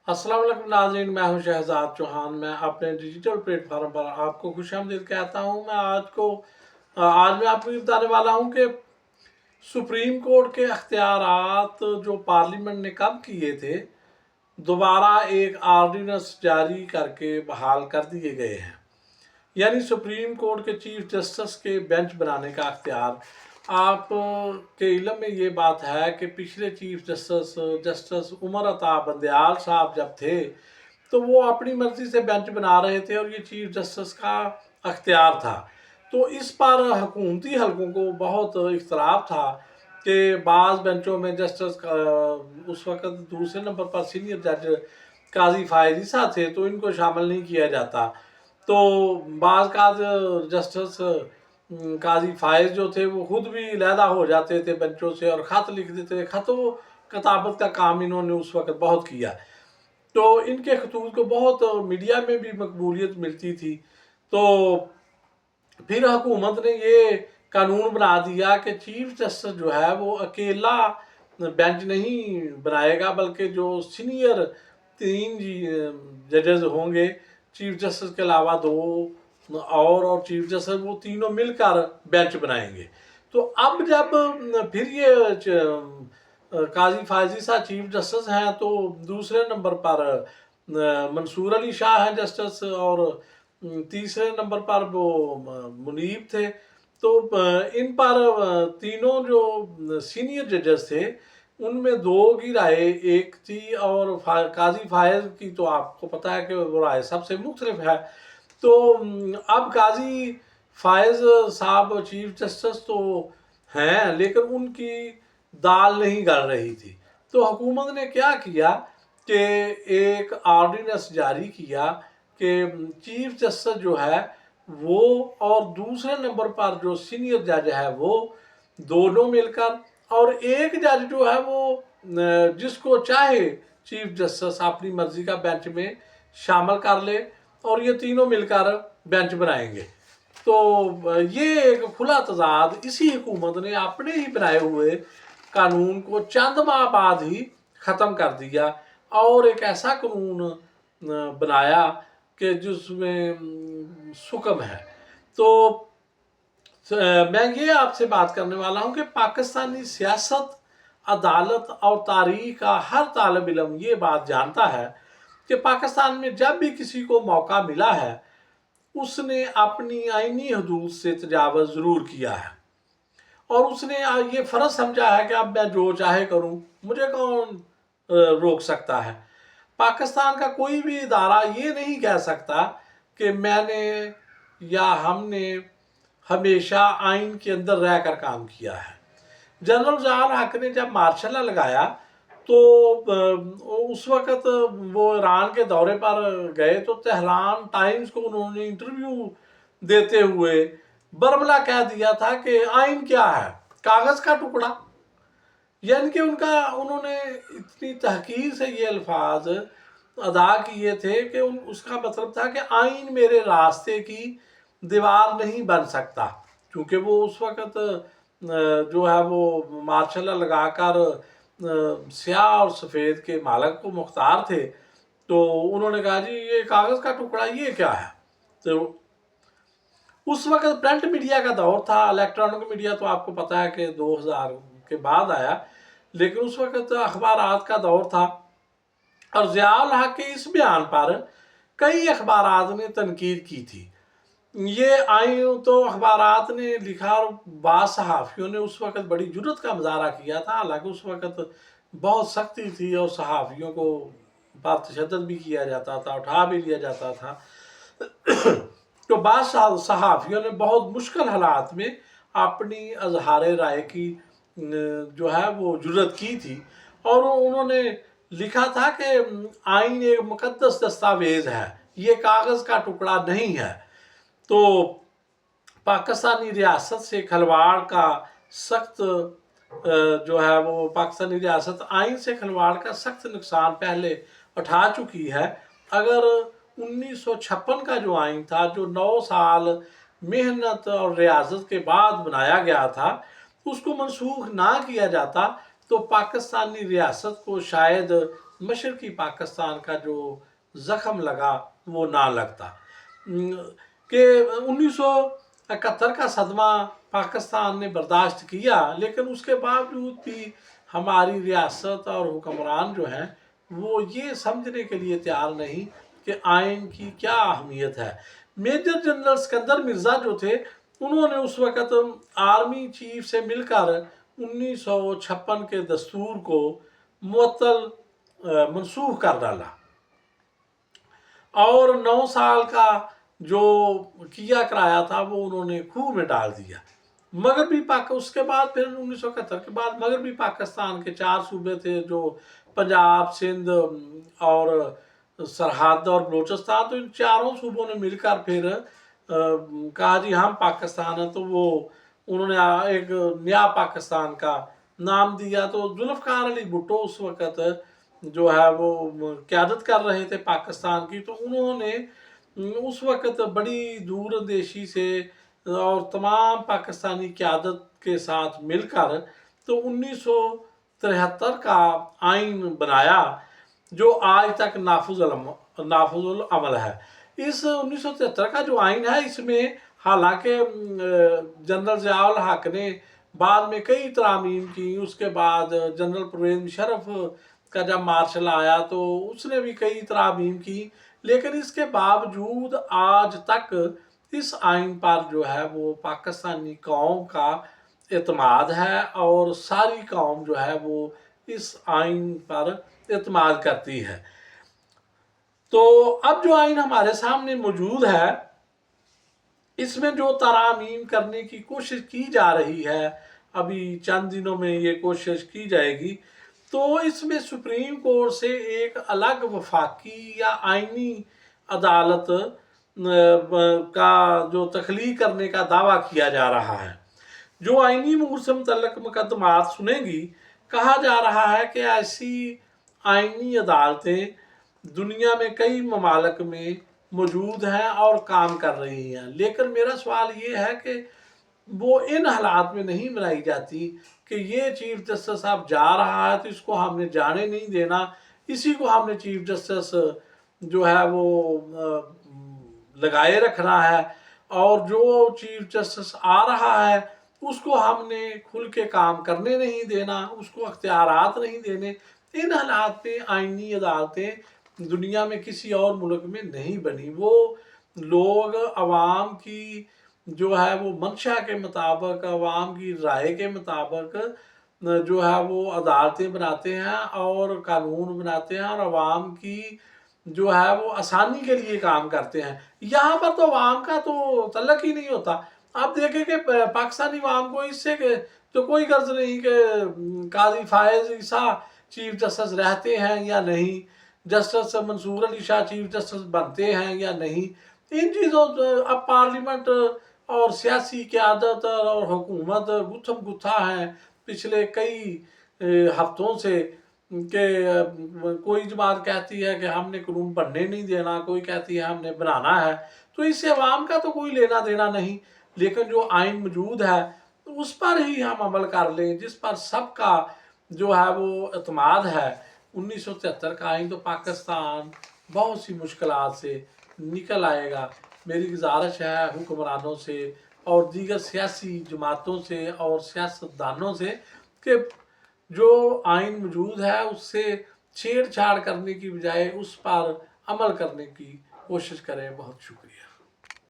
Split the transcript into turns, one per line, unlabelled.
अस्सलाम वालेकुम नाज़रीन, मैं हूं शहजाद चौहान। मैं अपने डिजिटल प्लेटफॉर्म पर आपको खुशामदीद कहता हूं। आज मैं आपको ये बताने वाला हूं कि सुप्रीम कोर्ट के अख्तियारात जो पार्लियामेंट ने कब किए थे, दोबारा एक आर्डिनेंस जारी करके बहाल कर दिए गए हैं। यानी सुप्रीम कोर्ट के चीफ जस्टिस के बेंच बनाने का अख्तियार। आप के इल्म में ये बात है कि पिछले chief justice justice Umar Ata Bandial साहब जब थे तो वो अपनी मर्जी से बेंच बना रहे थे और ये चीफ जस्टिस का अख्तियार था। तो इस पर हुकूमती हलकों को बहुत इख्तलाफ था कि बाज़ बेंचों में जस्टिस उस वक़्त दूसरे नंबर पर सीनियर जज काजी फ़ायज़ ईसा थे, तो इनको शामिल नहीं किया जाता। तो बाज़ का जस्टिस काजी फ़ायज़ जो थे वो खुद भी अलहदा हो जाते थे बेंचों से और ख़त लिख देते थे। ख़तों कताबत का काम इन्होंने उस वक़्त बहुत किया, तो इनके खतूत को बहुत मीडिया में भी मकबूलियत मिलती थी। तो फिर हुकूमत ने ये कानून बना दिया कि चीफ जस्टिस जो है वो अकेला बेंच नहीं बनाएगा, बल्कि जो सीनियर 3 जजेस होंगे, चीफ जस्टिस के अलावा 2 और चीफ जस्टिस, वो तीनों मिलकर बेंच बनाएंगे। तो अब जब फिर ये काजी फ़ायज़ ईसा चीफ जस्टिस हैं, तो दूसरे नंबर पर मंसूर अली शाह हैं जस्टिस, और तीसरे नंबर पर वो मुनीब थे। तो इन पर तीनों जो सीनियर जजेस थे उनमें 2 की राय एक थी, और काजी फ़ायज़ की तो आपको पता है कि वो राय सबसे मुख्तलिफ है। तो अब काजी फ़ायज़ साहब चीफ जस्टिस तो हैं, लेकिन उनकी दाल नहीं गल रही थी। तो हुकूमत ने क्या किया कि एक आर्डिनेंस जारी किया कि चीफ जस्टिस जो है वो और दूसरे नंबर पर जो सीनियर जज है वो दोनों मिलकर, और एक जज जो है वो जिसको चाहे चीफ जस्टिस अपनी मर्जी का बेंच में शामिल कर ले, और ये तीनों मिलकर बेंच बनाएंगे। तो ये एक खुला तजाद इसी हुकूमत ने अपने ही बनाए हुए कानून को चंद माह बाद ही ख़त्म कर दिया, और एक ऐसा कानून बनाया कि जिसमें सुकम है। तो मैं ये आपसे बात करने वाला हूँ कि पाकिस्तानी सियासत, अदालत और तारीख का हर तालिब इल्म ये बात जानता है कि पाकिस्तान में जब भी किसी को मौका मिला है उसने अपनी आईनी हदूद से तजावज़ ज़रूर किया है, और उसने ये फ़र्ज समझा है कि अब मैं जो चाहे करूं, मुझे कौन रोक सकता है। पाकिस्तान का कोई भी इदारा ये नहीं कह सकता कि मैंने या हमने हमेशा आइन के अंदर रह कर काम किया है। जनरल ज़िया हक ने जब मार्शल लॉ लगाया तो उस वक़्त वो ईरान के दौरे पर गए, तो तेहरान टाइम्स को उन्होंने इंटरव्यू देते हुए बरमला कह दिया था कि आइन क्या है, कागज़ का टुकड़ा। यानी कि उन्होंने इतनी तहकीर से ये अल्फाज अदा किए थे कि उसका मतलब था कि आइन मेरे रास्ते की दीवार नहीं बन सकता, क्योंकि वो उस वक़्त जो है वो मार्शल लॉ लगाकर स्याह और सफ़ेद के मालक को मुख्तार थे। तो उन्होंने कहा जी ये कागज़ का टुकड़ा ये क्या है। तो उस वक़्त प्रिंट मीडिया का दौर था, इलेक्ट्रॉनिक मीडिया तो आपको पता है कि 2000 के बाद आया, लेकिन उस वक़्त अखबारात का दौर था। और ज़िया-उल हक के इस बयान पर कई अखबारात ने तनकीद की थी। ये आइन तो अखबारात ने लिखा, और बाज़ सहाफ़ियों ने उस वक़्त बड़ी जुर्रत का मुज़ाहरा किया था। हालांकि उस वक़्त बहुत सख्ती थी और सहाफ़ियों को पर तशद्दुद भी किया जाता था, उठा भी लिया जाता था। तो बाज़ सहाफ़ियों ने बहुत मुश्किल हालात में अपनी अज़हार राय की जो है वो जुर्रत की थी, और उन्होंने लिखा था कि आइन एक मुक़द्दस दस्तावेज़ है, ये कागज़ का टुकड़ा नहीं है। तो पाकिस्तानी रियासत से खिलवाड़ का सख्त जो है वो पाकिस्तानी रियासत आइन से खिलवाड़ का सख्त नुकसान पहले उठा चुकी है। अगर 1956 का जो आइन था, जो 9 साल मेहनत और रियासत के बाद बनाया गया था, उसको मनसूख ना किया जाता तो पाकिस्तानी रियासत को शायद मशरक़ी पाकिस्तान का जो ज़ख़म लगा वो ना लगता। कि 1971 का सदमा पाकिस्तान ने बर्दाश्त किया, लेकिन उसके बावजूद भी हमारी रियासत और हुक्मरान जो हैं वो ये समझने के लिए तैयार नहीं कि आइन की क्या अहमियत है। मेजर जनरल सिकंदर मिर्ज़ा जो थे, उन्होंने उस वक़्त आर्मी चीफ से मिलकर 1956 के दस्तूर को मुअत्तल मनसूख कर डाला और 9 साल का जो किया कराया था वो उन्होंने खूह में डाल दिया। उसके बाद फिर 1971 के बाद मगरबी पाकिस्तान के 4 सूबे थे, जो पंजाब, सिंध और सरहद और बलूचिस्तान। तो इन चारों सूबों ने मिलकर फिर कहा जी हम पाकिस्तान है, तो वो उन्होंने एक नया पाकिस्तान का नाम दिया। तो जुल्फ़िकार अली भुट्टो उस वक़्त जो है वो क़यादत कर रहे थे पाकिस्तान की, तो उन्होंने उस वक़्त बड़ी दूरंदेशी से और तमाम पाकिस्तानी क़यादत के साथ मिलकर तो 1973 का आइन बनाया, जो आज तक नाफुज़ुल अमल है। इस 1973 का जो आइन है, इसमें हालांकि जनरल ज़िया-उल हक ने बाद में कई तरामीम की, उसके बाद जनरल परवेज़ मुशर्रफ का जब मार्शल आया तो उसने भी कई तरामीम की, लेकिन इसके बावजूद आज तक इस आइन पर जो है वो पाकिस्तानी कौम का एतमाद है और सारी कौम जो है वो इस आइन पर एतमाद करती है। तो अब जो आइन हमारे सामने मौजूद है, इसमें जो तरामीम करने की कोशिश की जा रही है, अभी चंद दिनों में ये कोशिश की जाएगी, तो इसमें सुप्रीम कोर्ट से एक अलग वफाकी या आइनी अदालत का जो तख्लीक करने का दावा किया जा रहा है, जो आइनी अमूर से मुतल्लक मुकदमात सुनेगी। कहा जा रहा है कि ऐसी आइनी अदालतें दुनिया में कई ममालिक में मौजूद हैं और काम कर रही हैं, लेकिन मेरा सवाल ये है कि वो इन हालात में नहीं बनाई जाती कि ये चीफ जस्टिस साहब जा रहा है तो इसको हमने जाने नहीं देना, इसी को हमने चीफ जस्टिस जो है वो लगाए रखना है, और जो चीफ जस्टिस आ रहा है उसको हमने खुल के काम करने नहीं देना, उसको अख्तियारात नहीं देने। इन हालात में आइनी अदालतें दुनिया में किसी और मुल्क में नहीं बनी। वो लोग अवाम की जो है वो मंशा के मुताबिक, अवाम की राय के मुताबिक जो है वो अदालतें बनाते हैं और कानून बनाते हैं और अवाम की जो है वो आसानी के लिए काम करते हैं। यहाँ पर तो अवाम का तो तल्लक ही नहीं होता। आप देखें कि पाकिस्तानी अवाम को इससे तो कोई गर्ज नहीं कि काजी फायज ईसा चीफ जस्टिस रहते हैं या नहीं, justice Mansoor Ali Shah chief justice बनते हैं या नहीं। इन चीज़ों अब पार्लियामेंट और सियासी क़यादत और हुकूमत गुत्थम गुत्था हैं पिछले कई हफ्तों से, कि कोई जमात कहती है कि हमने कानून बनने नहीं देना, कोई कहती है हमने बनाना है। तो इससे अवाम का तो कोई लेना देना नहीं, लेकिन जो आइन मौजूद है उस पर ही हम अमल कर लें, जिस पर सबका जो है वो एतमाद है। 1973 का आइन तो पाकिस्तान बहुत सी मुश्किलात से निकल आएगा। मेरी गुजारिश है हुक्मरानों से और दीगर सियासी जमातों से और सियासतदानों से कि जो आइन मौजूद है उससे छेड़छाड़ करने की बजाय उस पर अमल करने की कोशिश करें। बहुत शुक्रिया।